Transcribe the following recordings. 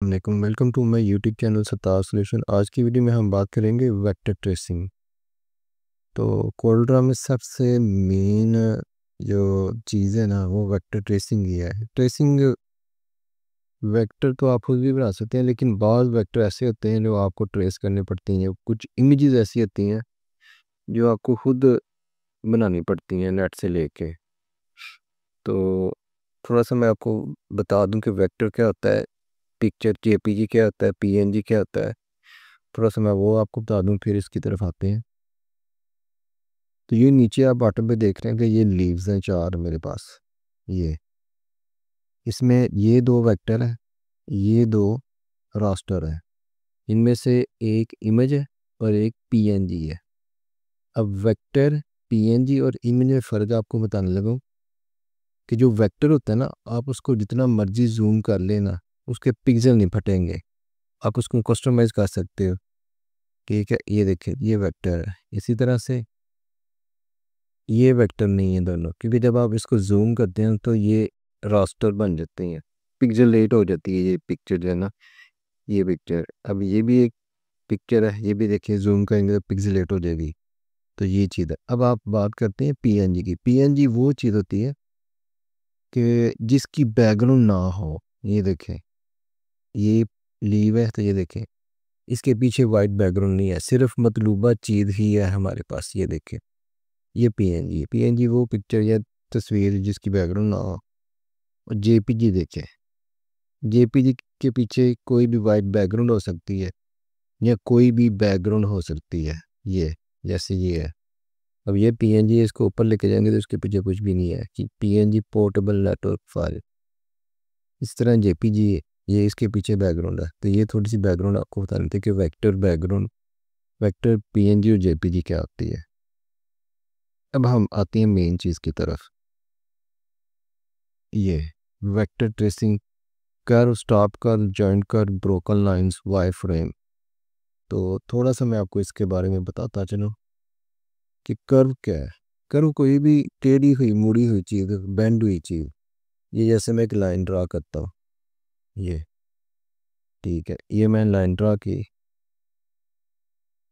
अस्सलाम welcome to my YouTube channel Sattar solution. आज की वीडियो में हम बात करेंगे वेक्टर ट्रेसिंग। तो कोल्ड्रा में सबसे मेन जो चीज़ है ना वो वेक्टर ट्रेसिंग ही है। ट्रेसिंग वेक्टर तो आप खुद भी बना सकते हैं, लेकिन बाज़ वेक्टर ऐसे होते हैं जो आपको ट्रेस करने पड़ती हैं। कुछ इमेजेस ऐसी होती हैं जो आपको खुद बनानी पड़ती हैं नेट से लेके। तो थोड़ा सा मैं आपको बता दूं कि वेक्टर क्या होता है, पिक्चर जेपीजी क्या होता है, पीएनजी क्या होता है। थोड़ा सा मैं वो आपको बता दूं, फिर इसकी तरफ आते हैं। तो ये नीचे आप बॉटम पे देख रहे हैं कि ये लीव्स हैं चार मेरे पास। ये इसमें ये दो वेक्टर है, ये दो रास्टर है। इनमें से एक इमेज है और एक पीएनजी है। अब वेक्टर, पीएनजी और इमेज में फ़र्क आपको बताने लगा कि जो वेक्टर होता है ना, आप उसको जितना मर्जी जूम कर लेना, उसके पिक्सल नहीं फटेंगे। आप उसको कस्टमाइज़ कर सकते हो। ठीक है, ये देखिए ये वेक्टर है। इसी तरह से ये वेक्टर नहीं है दोनों, क्योंकि जब आप इसको जूम करते हैं तो ये रास्टर बन जाते हैं, पिक्सेलेट हो जाती है ये पिक्चर जो है ना। ये पिक्चर, अब ये भी एक पिक्चर है, ये भी देखिए जूम करेंगे तो पिक्सेलेट हो जाएगी। तो ये चीज़ है। अब आप बात करते हैं पीएनजी की। पीएनजी वो चीज़ होती है कि जिसकी बैकग्राउंड ना हो। ये देखें, ये लीव है तो ये देखें, इसके पीछे वाइट बैकग्राउंड नहीं है, सिर्फ मतलूबा चीज़ ही है हमारे पास। ये देखें, ये पीएनजी। पीएनजी वो पिक्चर या तस्वीर जिसकी बैकग्राउंड ना हो। और जेपीजी देखें, जेपीजी के पीछे कोई भी वाइट बैकग्राउंड हो सकती है या कोई भी बैकग्राउंड हो सकती है। ये जैसे ये है। अब ये पीएनजी, इसको ऊपर लेके जाएंगे तो इसके पीछे कुछ भी नहीं है कि पीएनजी पोर्टेबल नेटवर्क फाइल। इस तरह जेपीजी, ये इसके पीछे बैकग्राउंड है। तो ये थोड़ी सी बैकग्राउंड आपको बताने थे कि वेक्टर बैकग्राउंड, वेक्टर पीएनजी और जेपीजी क्या होती है। अब हम आते हैं मेन चीज़ की तरफ। ये vector tracing, curve, stop curve, joint curve, broken lines, Y frame. तो थोड़ा सा मैं आपको इसके बारे में बताता चलूँ कि कर्व क्या है। कर्व कोई भी टेढ़ी हुई मुड़ी हुई चीज़, बेंड हुई चीज़। ये जैसे मैं एक लाइन ड्रा करता हूँ, ये ठीक है, ये मैं लाइन ड्रा की।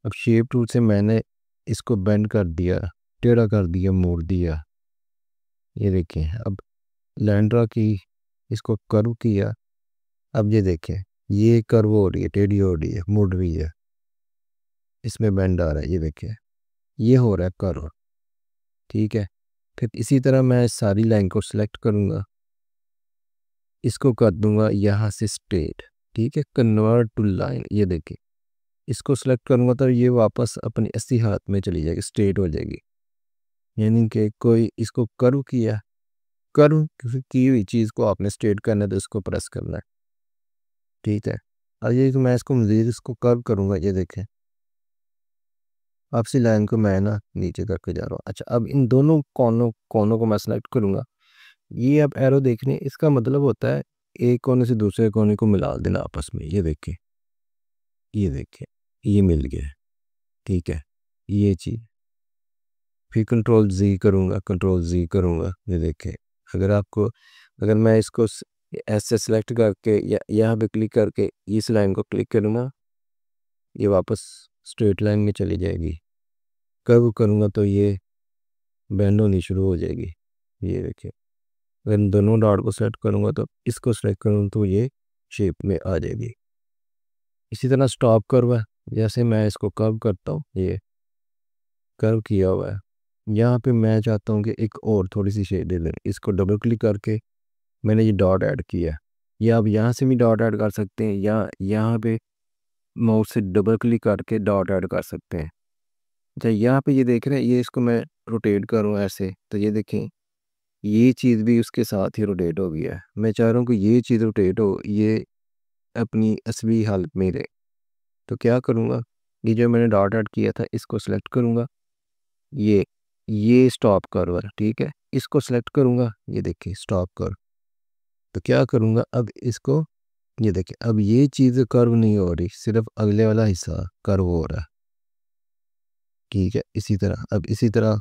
अब शेप टूल से मैंने इसको बेंड कर दिया, टेढ़ा कर दिया, मोड़ दिया। ये देखें, अब लाइन ड्रा की, इसको कर्व किया। अब ये देखें, ये कर्व हो रही है, टेढ़ी हो रही है, मुड़ रही है, इसमें बेंड आ रहा है। ये देखें, ये हो रहा है कर्व। ठीक है, फिर इसी तरह मैं सारी लाइन को सिलेक्ट करूँगा, इसको कर दूंगा यहाँ से स्ट्रेट। ठीक है, कन्वर्ट टू लाइन। ये देखिए, इसको सिलेक्ट करूँगा तो ये वापस अपनी असली हाथ में चली जाएगी, स्ट्रेट हो जाएगी। यानी कि कोई इसको कर्व किया, कर्व की हुई चीज़ को आपने स्ट्रेट करना है तो इसको प्रेस करना है। ठीक है, अब ये मैं इसको मज़ीद इसको कर्व करूँगा। ये देखें, आपसी लाइन को मैं ना नीचे करके जा रहा हूँ। अच्छा, अब इन दोनों कोनों कोनों को मैं सेलेक्ट करूँगा। ये अब एरो देखने, इसका मतलब होता है एक कोने से दूसरे कोने को मिला देना आपस में। ये देखें, ये देखें, ये मिल गया। ठीक है, ये चीज़। फिर कंट्रोल जी करूँगा, कंट्रोल जी करूँगा। ये देखें, अगर आपको, अगर मैं इसको ऐसे सेलेक्ट करके या यहाँ पे क्लिक करके इस लाइन को क्लिक करूँगा, ये वापस स्ट्रेट लाइन में चली जाएगी। कर्व करूँगा तो ये बेंड होनी शुरू हो जाएगी। ये देखिए, अगर इन दोनों डॉट को सेलेक्ट करूँगा तो इसको सेलेक्ट करूँ तो ये शेप में आ जाएगी। इसी तरह स्टॉप कर्व है, जैसे मैं इसको कर्व करता हूँ, ये कर्व किया हुआ है। यहाँ पे मैं चाहता हूँ कि एक और थोड़ी सी शेड दे दें, इसको डबल क्लिक करके मैंने ये डॉट ऐड किया। या आप यहाँ से भी डॉट ऐड कर सकते हैं, या यहाँ पे माउस से डबल क्लिक करके डॉट ऐड कर सकते हैं। अच्छा, यहाँ पे ये देख रहे हैं, ये इसको मैं रोटेट करूँ ऐसे तो ये देखें, ये चीज़ भी उसके साथ ही रोटेट हो गया है। मैं चाह रहा हूँ कि ये चीज़ रोटेट हो, ये अपनी असली हालत में रहे। तो क्या करूँगा, ये जो मैंने डॉट ऐड किया था इसको सेलेक्ट करूँगा। ये स्टॉप कर्व है। ठीक है, इसको सेलेक्ट करूँगा, ये देखिए स्टॉप कर्व। तो क्या करूँगा, अब इसको, ये देखिए, अब ये चीज़ कर्व नहीं हो रही, सिर्फ अगले वाला हिस्सा कर्व हो रहा है। ठीक है, इसी तरह, अब इसी तरह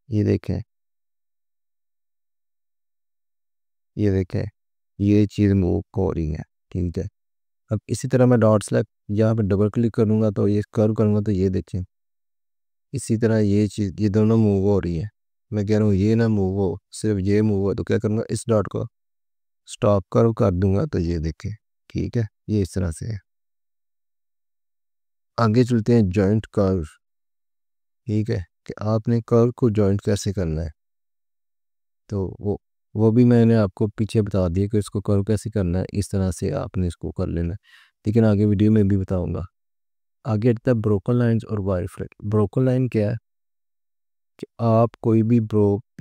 ये देखें, ये देखें, ये चीज़ मूव हो रही है। ठीक है। अब इसी तरह मैं डॉट सेलेक्ट यहाँ पे डबल क्लिक करूँगा तो ये कर्व करूँगा तो ये देखें इसी तरह ये चीज़ ये दोनों मूव हो रही है। मैं कह रहा हूँ ये ना मूव हो, सिर्फ ये मूव हो, तो क्या करूँगा इस डॉट को स्टॉप कर्व कर दूंगा तो ये देखें। ठीक है, ये इस तरह से है। आगे चलते हैं जॉइंट कर्व। ठीक है, कि आपने कर्व को जॉइंट कैसे करना है, तो वो भी मैंने आपको पीछे बता दिया कि इसको कर्व कैसे करना है, इस तरह से आपने इसको कर लेना है। लेकिन आगे वीडियो में भी बताऊंगा। आगे आता है ब्रोकन लाइंस और वायर फ्रेम। ब्रोकन लाइन क्या है कि आप कोई भी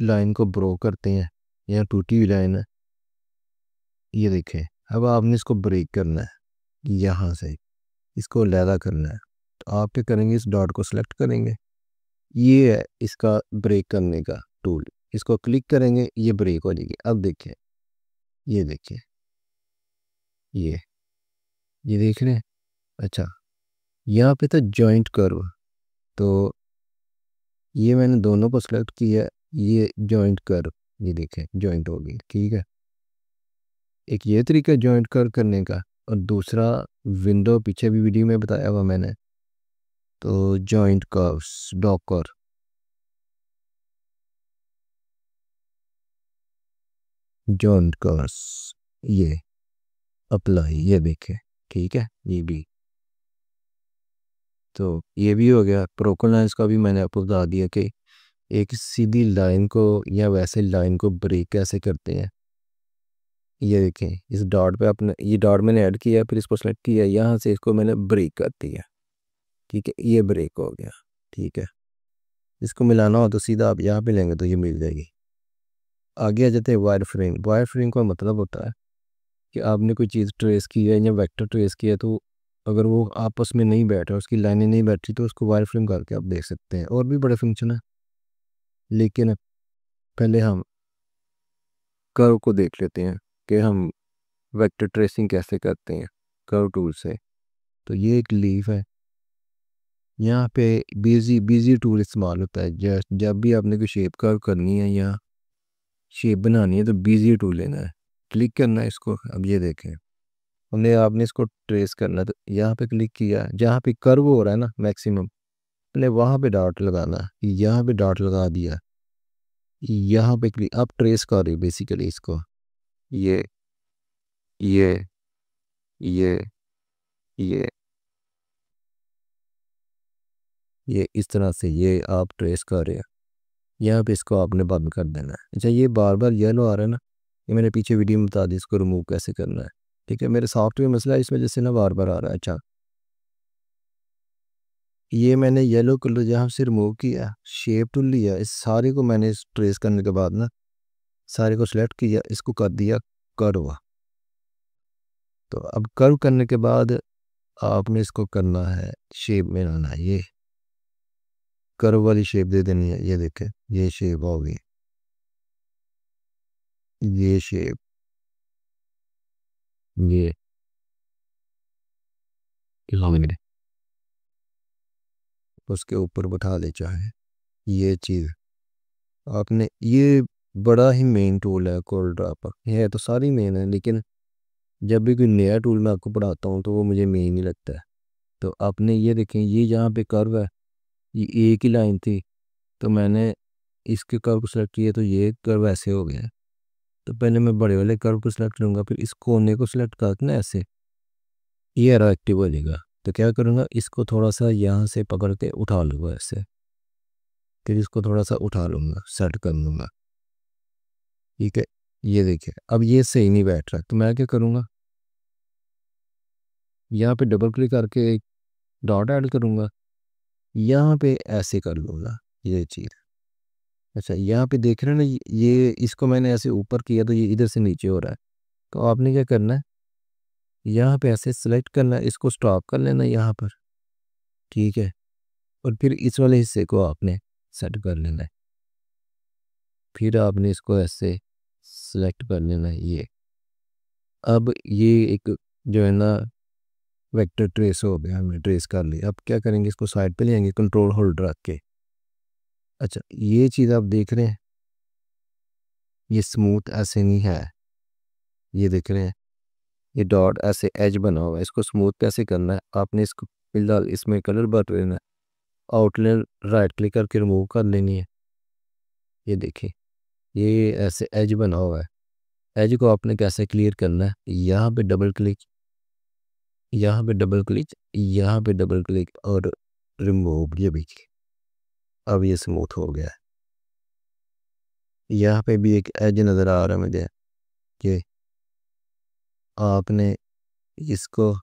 लाइन को ब्रो करते हैं या टूटी हुई लाइन है, ये देखें। अब आपने इसको ब्रेक करना है, यहाँ से इसको लैदा करना है, तो आप क्या करेंगे इस डॉट को सिलेक्ट करेंगे, ये है इसका ब्रेक करने का टूल। इसको क्लिक करेंगे ये ब्रेक हो जाएगी। अब देखें, ये देखें, ये देख रहे हैं। अच्छा, यहाँ पे था जॉइंट कर्व, तो ये मैंने दोनों को सिलेक्ट किया, ये जॉइंट कर्व, ये देखें जॉइंट हो गई। ठीक है, एक ये तरीका जॉइंट कर्व करने का, और दूसरा विंडो पीछे भी वीडियो में बताया हुआ मैंने, तो joint curves Docker, joint curves, ये अप्लाई, ये देखें। ठीक है, ये भी, तो ये भी हो गया। ब्रोकन लाइन्स का भी मैंने आपको बता दिया कि एक सीधी लाइन को या वैसे लाइन को ब्रेक कैसे करते हैं। ये देखें, इस डॉट पे आपने, ये डॉट मैंने ऐड किया, फिर इसको सेलेक्ट किया, यहाँ से इसको मैंने ब्रेक कर दिया। ठीक है, ये ब्रेक हो गया। ठीक है, इसको मिलाना हो तो सीधा आप यहाँ पे लेंगे तो ये मिल जाएगी। आगे आ जाते हैं वायर फ्रेम। वायर फ्रेम का मतलब होता है कि आपने कोई चीज़ ट्रेस की है या वेक्टर ट्रेस किया है, तो अगर वो आपस में नहीं बैठ रहा, उसकी लाइनें नहीं बैठ रही, तो उसको वायर फ्रेम करके आप देख सकते हैं। और भी बड़े फंक्शन है, लेकिन पहले हम कर्व को देख लेते हैं कि हम वेक्टर ट्रेसिंग कैसे करते हैं कर्व टूल से। तो ये एक लीफ है, यहाँ पे बिजी बिजी टूल इस्तेमाल होता है। जब भी आपने कोई शेप कर्व करनी है या शेप बनानी है तो बिजी टूल लेना है, क्लिक करना है इसको। अब ये देखें, हमने आपने इसको ट्रेस करना है, तो यहाँ पे क्लिक किया, जहाँ पे कर्व हो रहा है ना मैक्सिमम, पहले वहाँ पे डॉट लगाना है। यहाँ पे डॉट लगा दिया, यहाँ पे क्लिक, आप ट्रेस कर रहे हो बेसिकली इसको, ये ये ये ये ये इस तरह से ये आप ट्रेस कर रहे हैं। यहाँ पे इसको आपने बंद कर देना है। अच्छा, ये बार बार येलो आ रहा है ना, ये मैंने पीछे वीडियो में बता दी, इसको रिमूव कैसे करना है। ठीक है, मेरे सॉफ्टवेयर मसला है, इस वजह से ना बार बार आ रहा है। अच्छा, ये मैंने येलो कलर जहाँ से रिमूव किया, शेप टूल लिया, इस सारे को मैंने ट्रेस करने के बाद ना सारे को सिलेक्ट किया, इसको कर दिया कर्व। तो अब कर्व करने के बाद आपने इसको करना है शेप में लाना है, ये कर्व वाली शेप दे देनी है। ये देखें, ये शेप होगी, ये शेप, ये लॉन्ग, उसके ऊपर बैठा ले चाहे, ये चीज़ आपने, ये बड़ा ही मेन टूल है कोल ड्रॉपर। ये है तो सारी मेन है, लेकिन जब भी कोई नया टूल मैं आपको पढ़ाता हूँ तो वो मुझे मेन ही लगता है। तो आपने ये देखें, ये जहाँ पे कर्व है, ये एक ही लाइन थी, तो मैंने इसके कर्व को सिलेक्ट किया, तो ये कर्व ऐसे हो गया। तो पहले मैं बड़े वाले कर्व को सिलेक्ट करूँगा, फिर इस कोने को सिलेक्ट करके ना ऐसे ये एरो एक्टिव हो जाएगा। तो क्या करूँगा, इसको थोड़ा सा यहाँ से पकड़ के उठा लूँगा ऐसे, फिर इसको थोड़ा सा उठा लूँगा, सेट कर लूँगा। ठीक है, ये देखिए अब ये सही नहीं बैठ रहा, तो मैं क्या करूँगा, यहाँ पे डबल क्लिक करके एक डॉट ऐड करूँगा, यहाँ पे ऐसे कर लूँगा ये चीज़। अच्छा, यहाँ पे देख रहे हैं ना, ये इसको मैंने ऐसे ऊपर किया तो ये इधर से नीचे हो रहा है। तो आपने क्या करना है, यहाँ पे ऐसे सेलेक्ट करना है, इसको स्टॉप कर लेना यहाँ पर। ठीक है, और फिर इस वाले हिस्से को आपने सेट कर लेना है, फिर आपने इसको ऐसे सेलेक्ट कर लेना है ये। अब ये एक जो है ना वेक्टर ट्रेस हो गया, हमने ट्रेस कर लिया। अब क्या करेंगे, इसको साइड पे ले आएंगे कंट्रोल होल्ड रख के। अच्छा, ये चीज़ आप देख रहे हैं, ये स्मूथ ऐसे नहीं है, ये देख रहे हैं, ये डॉट ऐसे एज बना हुआ है, इसको स्मूथ कैसे करना है, आपने इसको फिलहाल इसमें कलर भर देना है, आउटलाइन राइट क्लिक करके रिमूव कर लेनी है। ये देखिए ये ऐसे एज बना हुआ है, एज को आपने कैसे क्लियर करना है, यहाँ पे डबल क्लिक, यहाँ पे डबल क्लिक, यहाँ पे डबल क्लिक और रिमूव। ये देखिए अब ये स्मूथ हो गया है। यहाँ पे भी एक एज नज़र आ रहा है मुझे, ये आपने इसको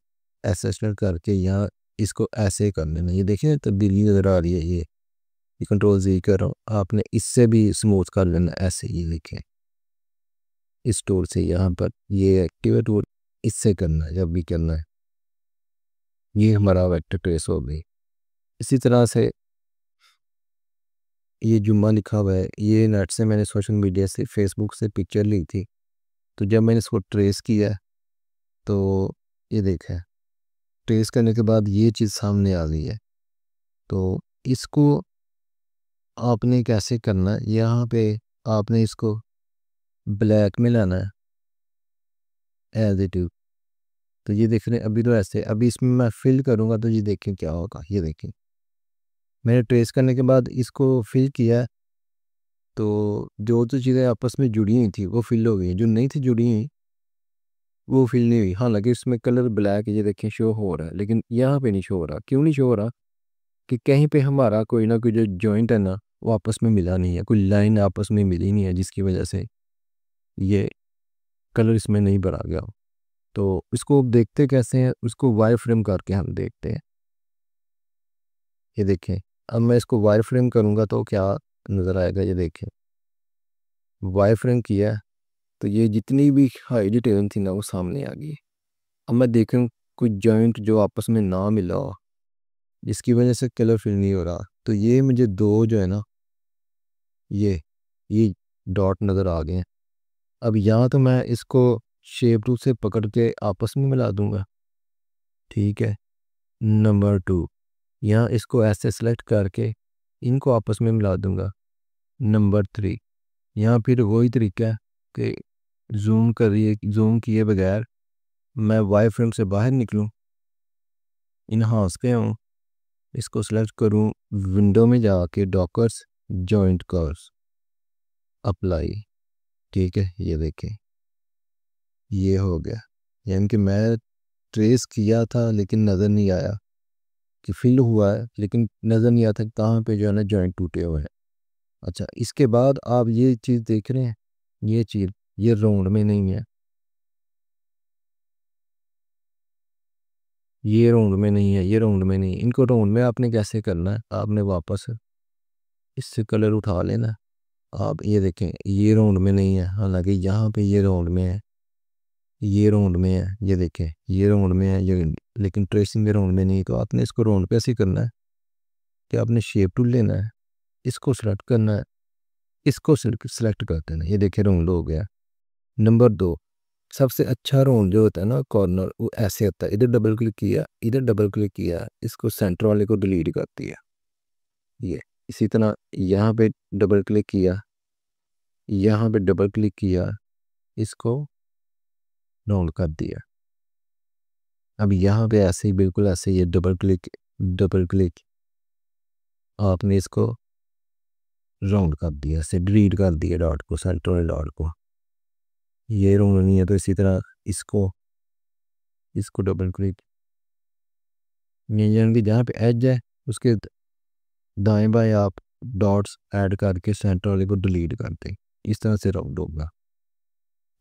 ऐसे सेलेक्ट करके यहाँ इसको ऐसे कर लेना। ये देखिए तब्दीली नज़र आ रही है, ये कंट्रोल Z कर रहा हूँ, आपने इससे भी स्मूथ कर लेना ऐसे। ये देखें इस टूल से, यहाँ पर ये एक्टिव टूल, इससे करना है जब भी करना है। ये हमारा वेक्टर ट्रेस हो गई। इसी तरह से ये जुम्मा लिखा हुआ है, ये नेट से मैंने सोशल मीडिया से फेसबुक से पिक्चर ली थी, तो जब मैंने इसको ट्रेस किया तो ये देखें ट्रेस करने के बाद ये चीज़ सामने आ गई है। तो इसको आपने कैसे करना है, यहाँ पे आपने इसको ब्लैक में लाना है एज इट इज। तो ये देख रहे हैं अभी तो ऐसे, अभी इसमें मैं फिल करूँगा तो ये देखें क्या होगा। ये देखें मैंने ट्रेस करने के बाद इसको फिल किया, तो जो चीज़ें आपस में जुड़ी हुई थी वो फिल हो गई, जो नहीं थी जुड़ी हुई वो फिल नहीं हुई। हालांकि इसमें कलर ब्लैक ये देखें शो हो रहा है, लेकिन यहाँ पे नहीं शो हो रहा। क्यों नहीं शो हो रहा कि कहीं पे हमारा कोई ना कोई जो जॉइंट है ना वो आपस में मिला नहीं है, कोई लाइन आपस में मिली नहीं है, जिसकी वजह से ये कलर इसमें नहीं भरा गया। तो इसको देखते कैसे हैं, उसको वायर फ्रेम करके हम देखते हैं। ये देखें अब मैं इसको वायर फ्रेम करूँगा तो क्या नज़र आएगा। ये देखें वायर फ्रेम किया तो ये जितनी भी हाई डिटेल थी ना वो सामने आ गई। अब मैं देखूँ कोई जॉइंट जो आपस में ना मिला हो जिसकी वजह से कलर फिल नहीं हो रहा, तो ये मुझे दो जो है ना ये डॉट नज़र आ गए हैं। अब यहाँ तो मैं इसको शेप टूल से पकड़ के आपस में मिला दूंगा, ठीक है। नंबर 2 यहाँ इसको ऐसे सेलेक्ट करके इनको आपस में मिला दूंगा। नंबर 3 यहाँ फिर वही तरीका है कि जूम किए बगैर मैं वाई फ्रेम से बाहर निकलूँ, इन्हांस पे हूँ, इसको सेलेक्ट करूँ, विंडो में जाके डॉकर्स जॉइंट कर्व्स अप्लाई, ठीक है। ये देखें ये हो गया, यानी कि मैं ट्रेस किया था लेकिन नज़र नहीं आया कि फिल हुआ है, लेकिन नज़र नहीं आता कहाँ पे जो है ना जॉइंट टूटे हुए हैं। अच्छा इसके बाद आप ये चीज़ देख रहे हैं, ये चीज़ ये राउंड में नहीं है, ये राउंड में नहीं है, ये राउंड में नहीं। इनको राउंड में आपने कैसे करना है, आपने वापस इससे कलर उठा लेना। आप ये देखें ये राउंड में नहीं है, हालांकि यहाँ पे ये राउंड में है, ये राउंड में है। ये देखें ये राउंड में है ये, लेकिन ट्रेसिंग में राउंड में नहीं। तो आपने इसको राउंड पे ऐसे करना है कि आपने शेप टूल लेना है, इसको सेलेक्ट करना है, इसको सेलेक्ट कर देना। ये देखें राउंड हो गया। नंबर 2 सबसे अच्छा राउंड जो होता है ना कॉर्नर, वो ऐसे होता है, इधर डबल क्लिक किया, इधर डबल क्लिक किया, इसको सेंटर वाले को डिलीट कर दिया। ये इसी तरह यहाँ पे डबल क्लिक किया, यहाँ पे डबल क्लिक किया, इसको राउंड कर दिया। अब यहाँ पे ऐसे ही बिल्कुल ऐसे ये डबल क्लिक आपने इसको राउंड कर दिया, ऐसे डिलीट कर दिया डॉट को, सेंटर वाले डॉट को। ये राउंड नहीं है तो इसी तरह इसको इसको डबल क्लिक, ये यानी कि जहाँ पे एज है उसके दाएं बाएं आप डॉट्स ऐड करके सेंटर वाले को डिलीट कर दें, इस तरह से राउंड होगा।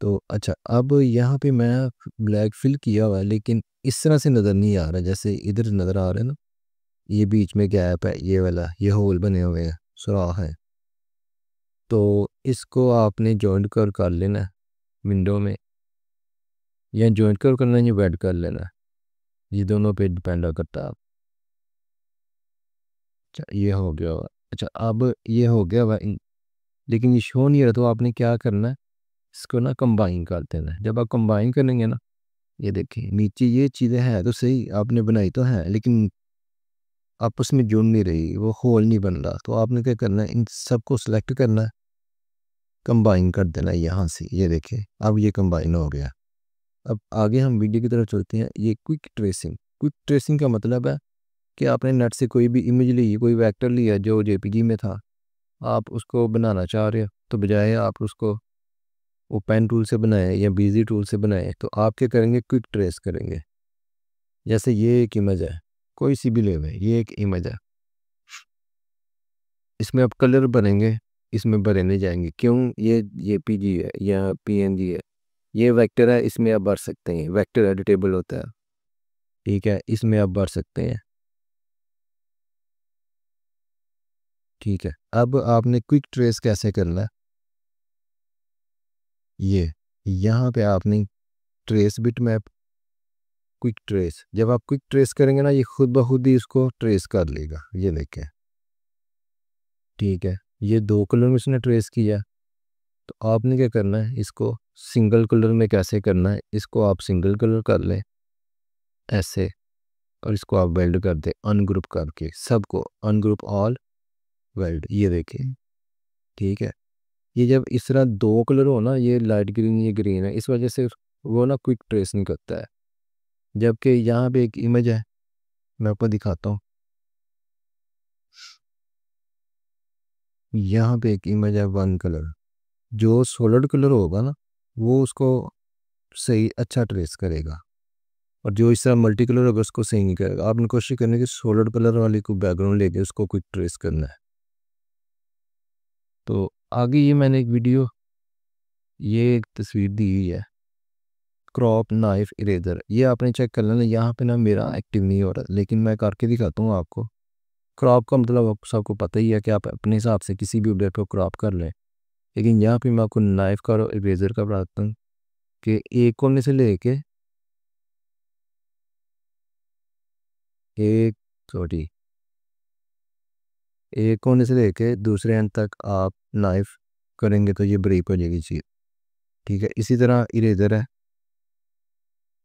तो अच्छा अब यहाँ पे मैं ब्लैक फिल किया हुआ है, लेकिन इस तरह से नज़र नहीं आ रहा जैसे इधर नज़र आ रहा है ना, ये बीच में गैप है, ये वाला ये होल बने हुए हैं, सुराख है। तो इसको आपने जॉइंट कर लेना है विंडो में, या जॉइंट करना है या वेड कर लेना है, ये दोनों पे डिपेंड करता है। अच्छा ये हो गया हुआ। अच्छा अब ये हो गया हुआ लेकिन ये शो नहीं रहा, तो आपने क्या करना है, इसको ना कंबाइन कर देना है। जब आप कंबाइन करेंगे ना, ये देखिए नीचे ये चीज़ें हैं तो सही आपने बनाई तो है, लेकिन आपस में जुड़ नहीं रही, वो होल नहीं बन रहा। तो आपने क्या करना है, इन सबको सेलेक्ट करना है, कंबाइन कर देना है यहाँ से। ये देखिए अब ये कंबाइन हो गया। अब आगे हम वीडियो की तरफ चलते हैं। ये क्विक ट्रेसिंग का मतलब है कि आपने नेट से कोई भी इमेज ली, कोई वेक्टर लिया जो जेपीजी में था, आप उसको बनाना चाह रहे हो, तो बजाय आप उसको वो पेन टूल से बनाए या बीजी टूल से बनाए, तो आप क्या करेंगे, क्विक ट्रेस करेंगे। जैसे ये एक इमेज है, कोई सी भी ले लें, ये एक इमेज है, इसमें आप कलर भरेंगे, इसमें भरे नहीं जाएंगे। क्यों? ये पीजी है या पीएनजी है, ये वेक्टर है, इसमें आप भर सकते हैं, वेक्टर एडिटेबल होता है, ठीक है, इसमें आप भर सकते हैं। ठीक है, अब आपने क्विक ट्रेस कैसे करना है, ये यहाँ पे आपने trace bit map, quick trace, जब आप क्विक ट्रेस करेंगे ना, ये खुद ब खुद ही इसको ट्रेस कर लेगा, ये देखें। ठीक है, ये 2 कलर में इसने ट्रेस किया, तो आपने क्या करना है, इसको सिंगल कलर में कैसे करना है, इसको आप सिंगल कलर कर लें ऐसे, और इसको आप वेल्ड कर दें अनग्रुप करके, सबको अनग्रुप ऑल वेल्ड, ये देखें। ठीक है, ये जब इस तरह 2 कलर हो ना, ये लाइट ग्रीन ये ग्रीन है, इस वजह से वो ना क्विक ट्रेस नहीं करता है। जबकि यहाँ पे एक इमेज है, मैं आपको दिखाता हूँ, यहाँ पे एक इमेज है 1 कलर, जो सॉलिड कलर होगा ना, वो उसको सही अच्छा ट्रेस करेगा, और जो इस तरह मल्टी कलर होगा उसको सही नहीं करेगा। आपने कोशिश करनी है कि सॉलिड कलर वाली को बैकग्राउंड लेके उसको क्विक ट्रेस करना है। तो आगे ये मैंने एक वीडियो, ये एक तस्वीर दी हुई है, क्रॉप नाइफ इरेजर, ये आपने चेक कर लेना। यहाँ पे ना मेरा एक्टिव नहीं हो रहा, लेकिन मैं करके दिखाता हूँ आपको। क्रॉप का मतलब आप सबको पता ही है कि आप अपने हिसाब से किसी भी ऑब्जेक्ट को क्रॉप कर लें, लेकिन यहाँ पे मैं आपको नाइफ का और इरेजर का बताता हूँ कि एक कोने से लेके एक सॉरी एक कोने से लेके दूसरे एंड तक आप नाइफ करेंगे तो ये ब्रेक हो जाएगी चीज़। ठीक है, इसी तरह इरेजर है,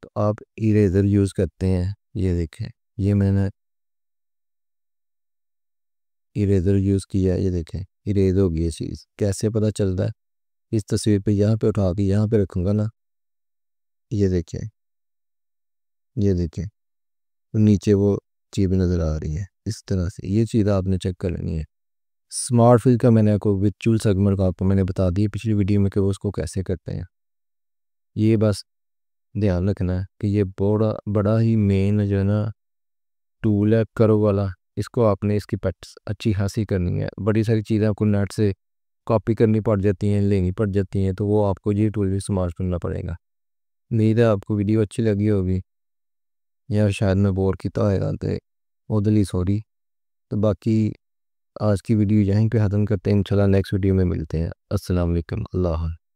तो आप इरेजर यूज़ करते हैं, ये देखें, ये मैंने इरेजर यूज़ किया है, ये देखें इरेज होगी ये चीज़। कैसे पता चलता है, इस तस्वीर पे यहाँ पे उठा के यहाँ पे रखूँगा ना, ये देखें, ये देखें, नीचे वो चीज़ नज़र आ रही है, इस तरह से ये चीज़ आपने चेक कर लेनी है। स्मार्ट फिल का मैंने आपको विचुअल सेगमेंट का आपको मैंने बता दिया पिछली वीडियो में कि वो उसको कैसे करते हैं। ये बस ध्यान रखना है कि ये बड़ा बड़ा ही मेन जो है ना टूल है कर्व वाला, इसको आपने इसकी प्रैक्टिस अच्छी खासी करनी है। बड़ी सारी चीज़ें आपको नेट से कॉपी करनी पड़ जाती हैं, लेनी पड़ जाती हैं, तो वो आपको ये टूल भी इस्तेमाल करना पड़ेगा। उम्मीद है आपको वीडियो अच्छी लगी होगी, या शायद मैं बोर किया होएगा, तो ਉਹਦੇ ਲਈ सॉरी। तो बाकी आज की वीडियो यहीं पे ख़त्म करते हैं, इंशाल्लाह नेक्स्ट वीडियो में मिलते हैं। अस्सलाम वालेकुम, अल्लाह हाफ़िज़।